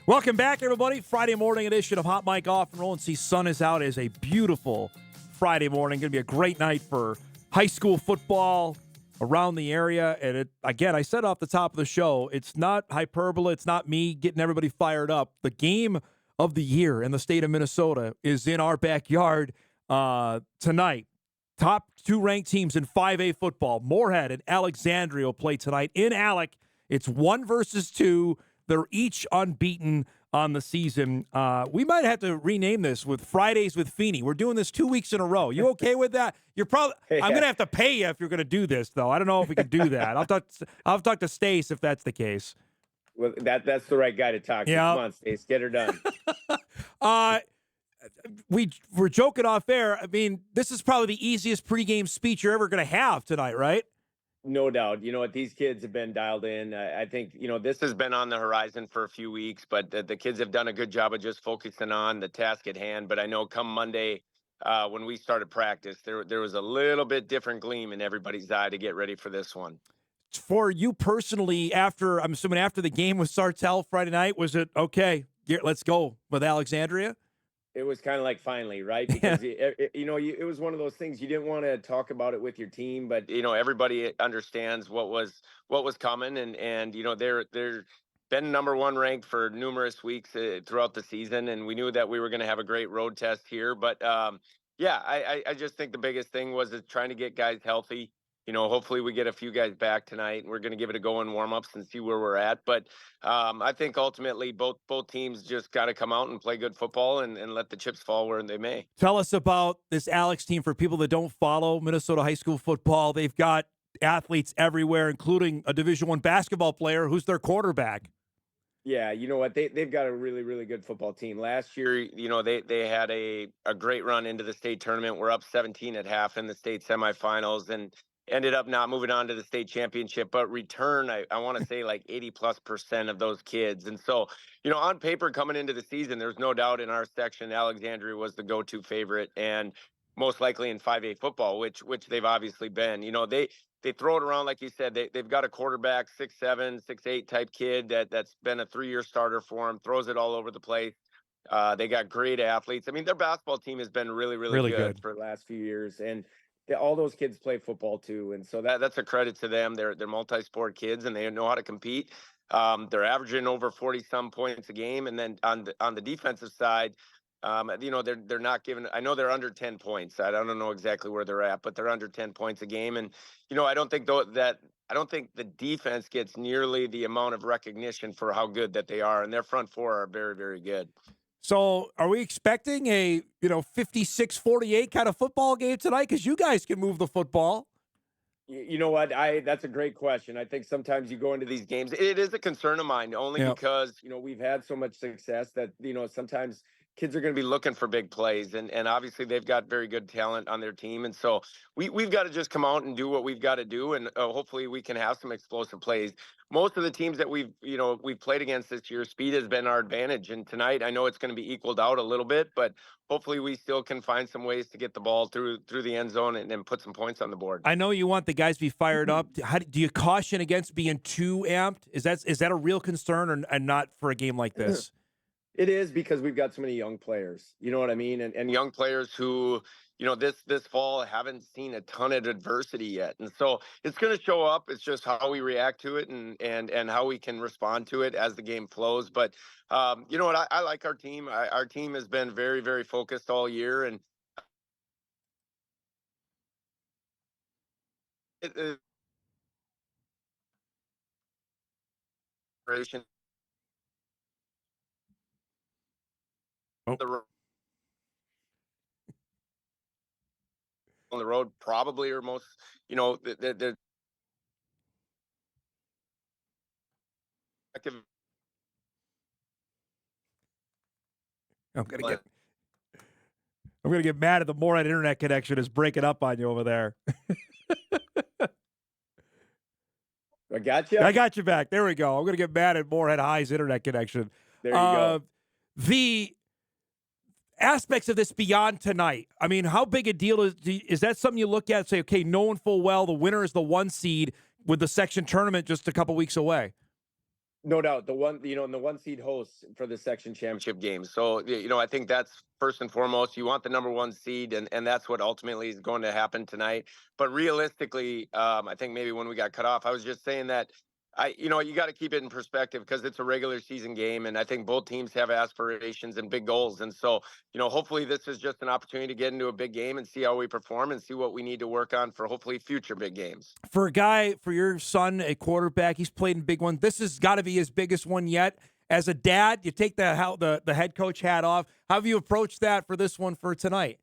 Welcome back, everybody. Friday morning edition of Hot Mic Off and Roll. And see, sun is out. It is a beautiful Friday morning. Going to be a great night for high school football around the area. And again, I said off the top of the show, it's not hyperbole. It's not me getting everybody fired up. The game of the year in the state of Minnesota is in our backyard tonight. Top two ranked teams in 5A football, Moorhead and Alexandria, will play tonight in Alec. It's 1 versus 2. They're each unbeaten on the season. We might have to rename this with Fridays with Feeney. We're doing this 2 weeks in a row. You okay with that? You're probably. I'm going to have to pay you if you're going to do this, though. I don't know if we can do that. I'll talk to Stace if that's the case. Well, that's the right guy to talk to. Come on, Stace, get her done. We're joking off air. I mean, this is probably the easiest pregame speech you're ever going to have tonight, right? No doubt. You know what? These kids have been dialed in. I think, this has been on the horizon for a few weeks, but the kids have done a good job of just focusing on the task at hand. But I know come Monday, when we started practice, there was a little bit different gleam in everybody's eye to get ready for this one. For you personally, I'm assuming after the game with Sartell Friday night, was it, okay, let's go with Alexandria? It was kind of like finally, right? Because it was one of those things you didn't want to talk about it with your team, but everybody understands what was coming, and they're been number one ranked for numerous weeks throughout the season, and we knew that we were going to have a great road test here. But I just think the biggest thing was trying to get guys healthy. Hopefully we get a few guys back tonight. We're going to give it a go in warm-ups and see where we're at. But I think ultimately both teams just got to come out and play good football and let the chips fall where they may. Tell us about this Alex team for people that don't follow Minnesota high school football. They've got athletes everywhere, including a Division I basketball player who's their quarterback. Yeah, you know what? They've got a really, really good football team. Last year, they had a great run into the state tournament. We're up 17 at half in the state semifinals and ended up not moving on to the state championship, but return, I want to say like 80+% of those kids. And so, on paper coming into the season, there's no doubt in our section, Alexandria was the go-to favorite and most likely in 5A football, which they've obviously been. They throw it around, like you said, they've got a quarterback, 6'7", 6'8" type kid that's been a 3-year starter for them, throws it all over the place. They got great athletes. I mean, their basketball team has been really, really good for the last few years. And all those kids play football too. And so that's a credit to them. They're multi-sport kids and they know how to compete. They're averaging over 40-some points a game. And then on the defensive side, they're not giving, I know they're under 10 points. I don't know exactly where they're at, but they're under 10 points a game. And, I don't think the defense gets nearly the amount of recognition for how good that they are. And their front four are very, very good. So are we expecting a, 56-48 kind of football game tonight? Because you guys can move the football. You know what? That's a great question. I think sometimes you go into these games. It is a concern of mine only because, we've had so much success that, sometimes kids are going to be looking for big plays. And obviously they've got very good talent on their team. And so we've got to just come out and do what we've got to do. And hopefully we can have some explosive plays. Most of the teams that we've played against this year, speed has been our advantage. And tonight, I know it's going to be equaled out a little bit, but hopefully we still can find some ways to get the ball through the end zone and put some points on the board. I know you want the guys to be fired up. Do you caution against being too amped? Is that a real concern or not for a game like this? It is because we've got so many young players, you know what I mean? And young players who, this fall haven't seen a ton of adversity yet. And so it's going to show up. It's just how we react to it and how we can respond to it as the game flows. But you know what? I like our team. Our team has been very, very focused all year. And on the road probably are most, they're I'm gonna get mad at the Moorhead internet connection is breaking up on you over there. I got you. I got you back. There we go. I'm gonna get mad at Moorhead High's internet connection. There you go. The aspects of this beyond tonight. I mean, how big a deal is that? Something you look at and say, okay, knowing full well the winner is the 1 seed with the section tournament just a couple weeks away. No doubt. The one, and the one seed hosts for the section championship game. So, I think that's first and foremost. You want the number one seed, and that's what ultimately is going to happen tonight. But realistically, I think maybe when we got cut off, I was just saying that you got to keep it in perspective because it's a regular season game. And I think both teams have aspirations and big goals. And so, hopefully this is just an opportunity to get into a big game and see how we perform and see what we need to work on for hopefully future big games. For your son, a quarterback, he's played in big ones. This has got to be his biggest one yet. As a dad, you take the head coach hat off. How have you approached that for this one for tonight?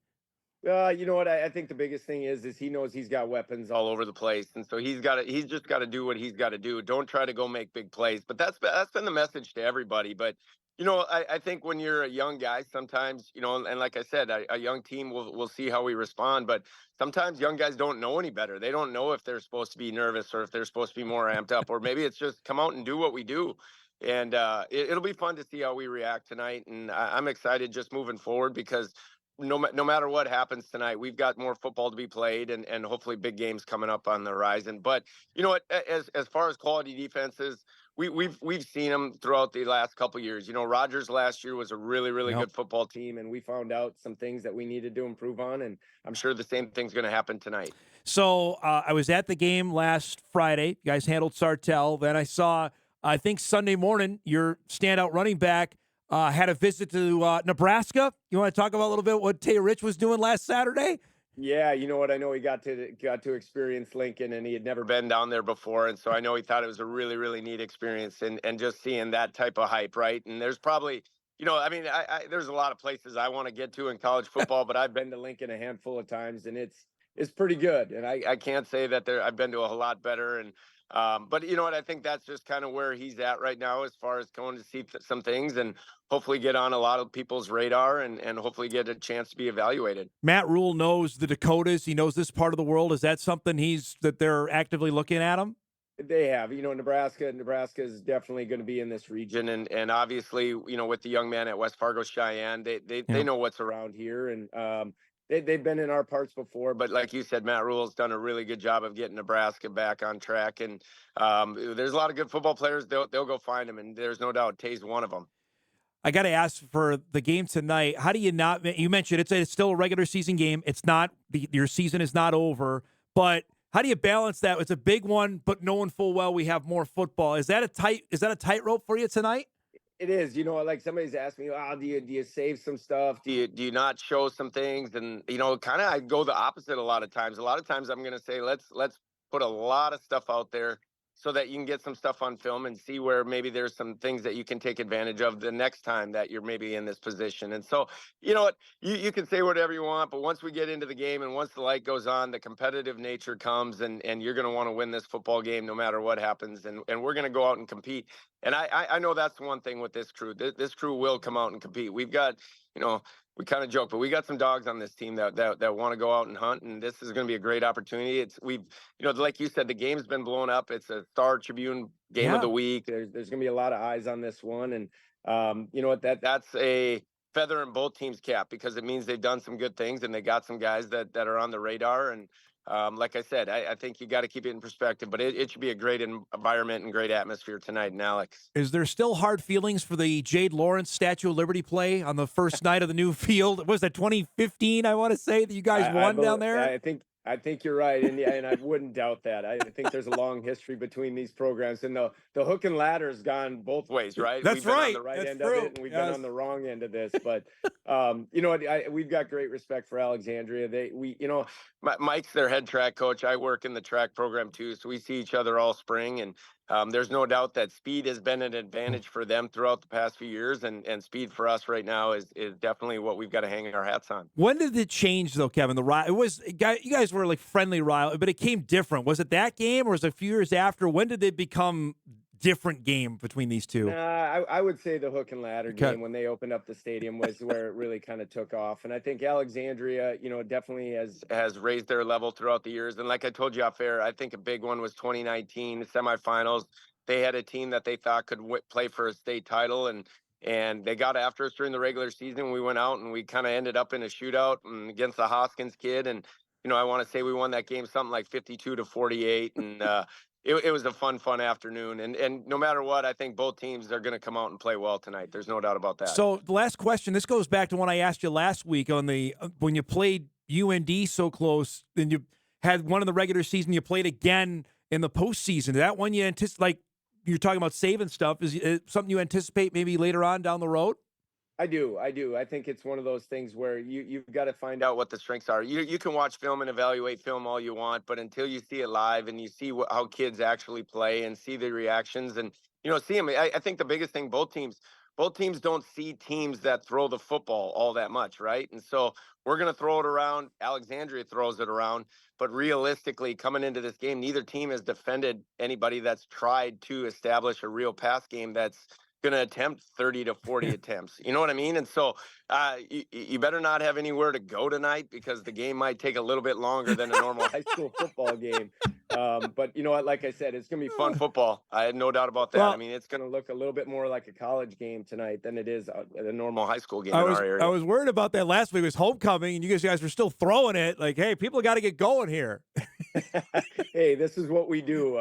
You know what? I think the biggest thing is he knows he's got weapons all over the place, and so he's just got to do what he's got to do. Don't try to go make big plays. But that's been the message to everybody. But I think when you're a young guy, sometimes and like I said, a young team will see how we respond. But sometimes young guys don't know any better. They don't know if they're supposed to be nervous or if they're supposed to be more amped up, or maybe it's just come out and do what we do. And it'll be fun to see how we react tonight. And I'm excited just moving forward because no matter what happens tonight, we've got more football to be played and hopefully big games coming up on the horizon. But you know what, as far as quality defenses, we've seen them throughout the last couple of years. Rogers last year was a really Yep. good football team, and we found out some things that we needed to improve on, and I'm sure the same thing's going to happen tonight. So I was at the game last Friday. You guys handled Sartell. Then I saw, I think Sunday morning, your standout running back had a visit to Nebraska. You want to talk about a little bit what Tay Rich was doing last Saturday? Yeah, you know what? I know he got to experience Lincoln, and he had never been down there before, and so I know he thought it was a really neat experience, and just seeing that type of hype, right? And there's probably, I mean, there's a lot of places I want to get to in college football, but I've been to Lincoln a handful of times, and it's pretty good, and I can't say that I've been to a lot better, and but you know what? I think that's just kind of where he's at right now as far as going to see some things and hopefully get on a lot of people's radar and hopefully get a chance to be evaluated. Matt Rule knows the Dakotas. He knows this part of the world. Is that something that they're actively looking at him? They have, Nebraska. Nebraska is definitely going to be in this region, and obviously, with the young man at West Fargo Cheyenne, they know what's around here, and they've been in our parts before. But like you said, Matt Rule's done a really good job of getting Nebraska back on track, and there's a lot of good football players. They'll go find them, and there's no doubt Tay's one of them. I got to ask for the game tonight. How do you not? You mentioned it's still a regular season game. It's not your season is not over, but how do you balance that? It's a big one, but knowing full well we have more football. Is that a tightrope for you tonight? It is, like somebody's asked me, do you save some stuff? Do you not show some things? And kind of I go the opposite a lot of times. A lot of times I'm going to say let's put a lot of stuff out there so that you can get some stuff on film and see where maybe there's some things that you can take advantage of the next time that you're maybe in this position. And so, you know what, you can say whatever you want, but once we get into the game and once the light goes on, the competitive nature comes and you're going to want to win this football game no matter what happens. And we're going to go out and compete. And I know that's one thing with this crew. This crew will come out and compete. We've got, we kind of joke, but we got some dogs on this team that want to go out and hunt, and this is going to be a great opportunity. Like you said, the game's been blown up. It's a Star Tribune game of the week. There's going to be a lot of eyes on this one, and you know what? That's a feather in both teams' cap because it means they've done some good things and they got some guys that are on the radar. And like I said, I think you got to keep it in perspective, but it should be a great environment and great atmosphere tonight in Alex. Is there still hard feelings for the Jade Lawrence Statue of Liberty play on the first night of the new field? Was that 2015, I want to say, that you guys won down there? I think you're right, and I wouldn't doubt that. I think there's a long history between these programs, and the hook and ladder's gone both ways, right? That's We've been right. on the right That's end true. of it, and we've been on the wrong end of this. But you know what? We've got great respect for Alexandria. Mike's their head track coach. I work in the track program too, so we see each other all spring, and there's no doubt that speed has been an advantage for them throughout the past few years, and speed for us right now is definitely what we've got to hang our hats on. When did it change, though, Kevin? You guys were like friendly rival, but it came different. Was it that game, or was it a few years after? When did it become different game between these two? I would say the hook and ladder game when they opened up the stadium was where it really kind of took off. And I think Alexandria, definitely has raised their level throughout the years. And like I told you off air, I think a big one was 2019 semifinals. They had a team that they thought could play for a state title, and they got after us during the regular season. We went out and we kind of ended up in a shootout against the Hoskins kid, and I want to say we won that game something like 52-48, and it was a fun afternoon. And no matter what, I think both teams are going to come out and play well tonight. There's no doubt about that. So the last question, this goes back to when I asked you last week on the when you played UND so close, then you had one in the regular season, you played again in the postseason. That one you anticipate, like you're talking about saving stuff, is it something you anticipate maybe later on down the road? I do. I think it's one of those things where you've got to find out what the strengths are. You can watch film and evaluate film all you want, but until you see it live and you see how kids actually play and see the reactions and see them, I think the biggest thing, both teams don't see teams that throw the football all that much, right? And so we're going to throw it around. Alexandria throws it around, but realistically, coming into this game, neither team has defended anybody that's tried to establish a real pass game that's going to attempt 30 to 40 attempts. You know what I mean? And so you better not have anywhere to go tonight because the game might take a little bit longer than a normal high school football game. But you know what? Like I said, it's going to be fun football. I had no doubt about that. Well, I mean, it's going to look a little bit more like a college game tonight than it is a normal high school game in our area. I was worried about that last week. It was homecoming, and you guys were still throwing it. Like, hey, people got to get going here. Hey, this is what we do.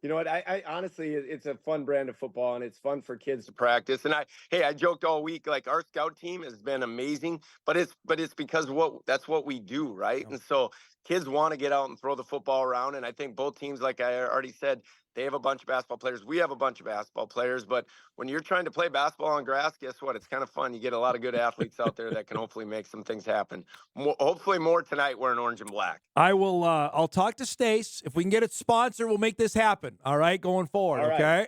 You know what? I honestly, it's a fun brand of football, and it's fun for kids to practice. And I joked all week, like our scout team has been amazing, but it's because that's what we do, right? Yep. And so kids want to get out and throw the football around. And I think both teams, like I already said, they have a bunch of basketball players. We have a bunch of basketball players, but when you're trying to play basketball on grass, guess what? It's kind of fun. You get a lot of good athletes out there that can hopefully make some things happen. Hopefully more tonight wearing orange and black. I will. I'll talk to Stace. If we can get it sponsored, we'll make this happen. All right, going forward. All right. Okay.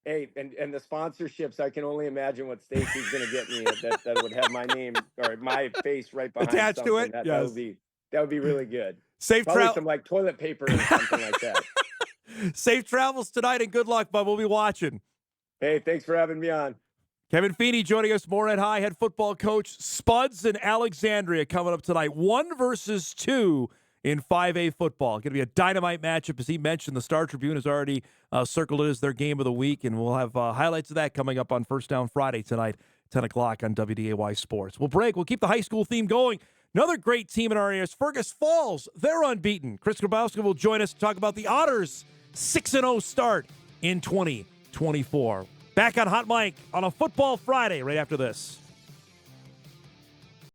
Hey, and the sponsorships, I can only imagine what Stacy's going to get me that would have my name or my face right behind attached to something. it. That would be really good. Safe Probably travel. some like toilet paper or something like that. Safe travels tonight and good luck, bud. We'll be watching. Hey, thanks for having me on. Kevin Feeney joining us, Moorhead High head football coach. Spuds and Alexandria coming up tonight. 1 versus 2 in 5A football. Going to be a dynamite matchup. As he mentioned, the Star Tribune has already circled it as their game of the week, and we'll have highlights of that coming up on First Down Friday tonight, 10 o'clock on WDAY Sports. We'll break. We'll keep the high school theme going. Another great team in our area is Fergus Falls. They're unbeaten. Chris Grabowski will join us to talk about the Otters' 6-0 start in 2024. Back on Hot Mic on a Football Friday right after this.